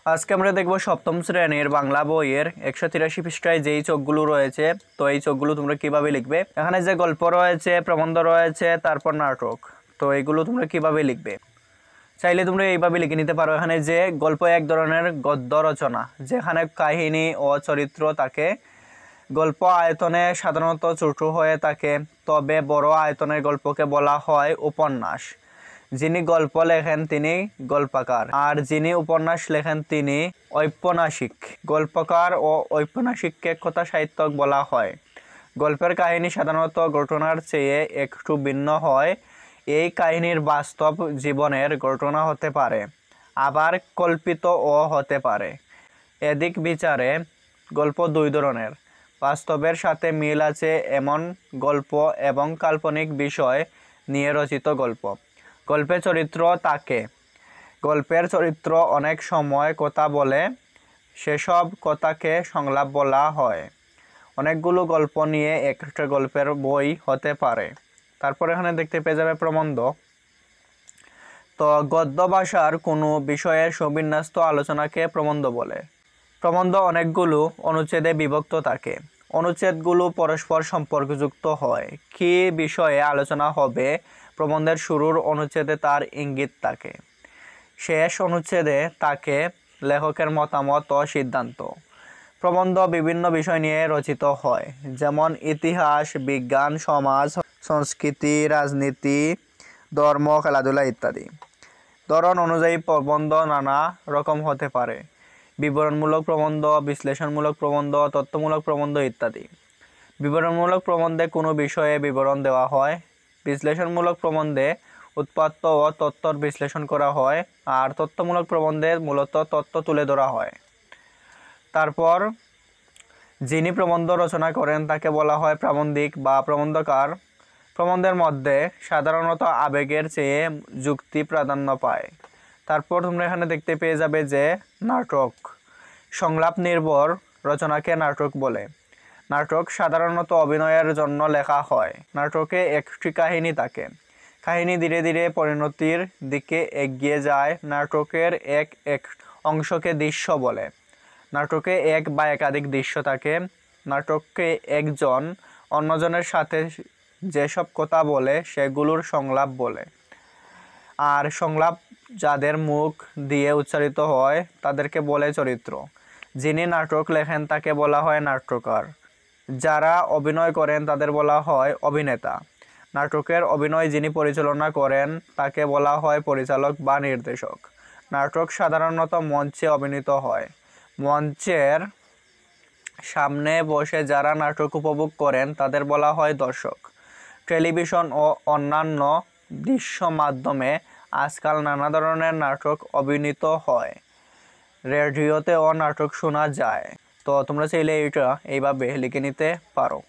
আজকে আমরা দেখব সপ্তম শ্রেণীর বাংলা বইয়ের 183 পৃষ্ঠায় যেই চোখগুলো রয়েছে, তো এই চোখগুলো তোমরা কিভাবে লিখবে। এখানে যে গল্প রয়েছে, প্রবন্ধ রয়েছে, তারপর নাটক, তো এইগুলো তোমরা কিভাবে লিখবে। চাইলে তোমরা এইভাবে লিখে নিতে পারো। এখানে যে গল্প এক ধরনের গদ্য রচনা, যেখানে কাহিনী ও চরিত্র থাকে। গল্প আয়তনে সাধারণত ছোট হয়ে থাকে, তবে বড় আয়তনের গল্পকে বলা হয় উপন্যাস। যিনি গল্প লেখেন তিনি গল্পকার, আর যিনি উপন্যাস লেখেন তিনি ঔপন্যাসিক। গল্পকার ও ঔপন্যাসিককে কথা সাহিত্যক বলা হয়। গল্পের কাহিনী সাধারণত ঘটনার চেয়ে একটু ভিন্ন হয়। এই কাহিনীর বাস্তব জীবনের ঘটনা হতে পারে, আবার কল্পিতও হতে পারে। এদিক বিচারে গল্প দুই ধরনের: বাস্তবের সাথে মিল আছে এমন গল্প এবং কাল্পনিক বিষয় নিয়ে রচিত গল্প। গল্পে চরিত্র থাকে। গল্পের চরিত্র অনেক সময় কথা বলে, সেসব কথাকে সংলাপ বলা হয়। অনেকগুলো গল্প নিয়ে একটা গল্পের বই হতে পারে। তারপর এখানে দেখতে পেয়ে যাবে প্রবন্ধ। তো গদ্য ভাষার কোনো বিষয়ের সুবিন্যস্ত আলোচনাকে প্রবন্ধ বলে। প্রবন্ধ অনেকগুলো অনুচ্ছেদে বিভক্ত থাকে। অনুচ্ছেদগুলো পরস্পর সম্পর্কযুক্ত হয়। কী বিষয়ে আলোচনা হবে, প্রবন্ধের শুরুর অনুচ্ছেদে তার ইঙ্গিত থাকে। শেষ অনুচ্ছেদে থাকে লেখকের মতামত ও সিদ্ধান্ত। প্রবন্ধ বিভিন্ন বিষয় নিয়ে রচিত হয়, যেমন ইতিহাস, বিজ্ঞান, সমাজ, সংস্কৃতি, রাজনীতি, ধর্ম, খেলাধুলা ইত্যাদি। ধরন অনুযায়ী প্রবন্ধ নানা রকম হতে পারে: বিবরণমূলক প্রবন্ধ, বিশ্লেষণমূলক প্রবন্ধ, তথ্যমূলক প্রবন্ধ ইত্যাদি। বিবরণমূলক প্রবন্ধে কোনো বিষয়ে বিবরণ দেওয়া হয়। বিশ্লেষণমূলক প্রবন্ধে উৎপাত্ত ও তথ্যর বিশ্লেষণ করা হয়, আর তথ্যমূলক প্রবন্ধে মূলত তথ্য তুলে ধরা হয়। তারপর যিনি প্রবন্ধ রচনা করেন তাকে বলা হয় প্রাবন্ধিক বা প্রবন্ধকার। প্রবন্ধের মধ্যে সাধারণত আবেগের চেয়ে যুক্তি প্রাধান্য পায়। তারপর তোমরা এখানে দেখতে পেয়ে যাবে যে নাটক। সংলাপ নির্ভর রচনাকে নাটক বলে। নাটক সাধারণত অভিনয়ের জন্য লেখা হয়। নাটকে একটি কাহিনী থাকে। কাহিনী ধীরে ধীরে পরিণতির দিকে এগিয়ে যায়। নাটকের এক এক অংশকে দৃশ্য বলে। নাটকে এক বা একাধিক দৃশ্য থাকে। নাটককে একজন অন্যজনের সাথে যেসব কথা বলে সেগুলোর সংলাপ বলে। আর সংলাপ যাদের মুখ দিয়ে উচ্চারিত হয় তাদেরকে বলে চরিত্র। যিনি নাটক লেখেন তাকে বলা হয় নাট্যকার। যারা অভিনয় করেন তাদের বলা হয় অভিনেতা। নাটকের অভিনয় যিনি পরিচালনা করেন তাকে বলা হয় পরিচালক বা নির্দেশক। নাটক সাধারণত মঞ্চে অভিনীত হয়। মঞ্চের সামনে বসে যারা নাটক উপভোগ করেন তাদের বলা হয় দর্শক। টেলিভিশন ও অন্যান্য দৃশ্য মাধ্যমে আজকাল নানা ধরনের নাটক অভিনীত হয়। রেডিওতেও নাটক শোনা যায়। তো তোমরা চাইলে এইটা এইভাবে লিখে নিতে পারো।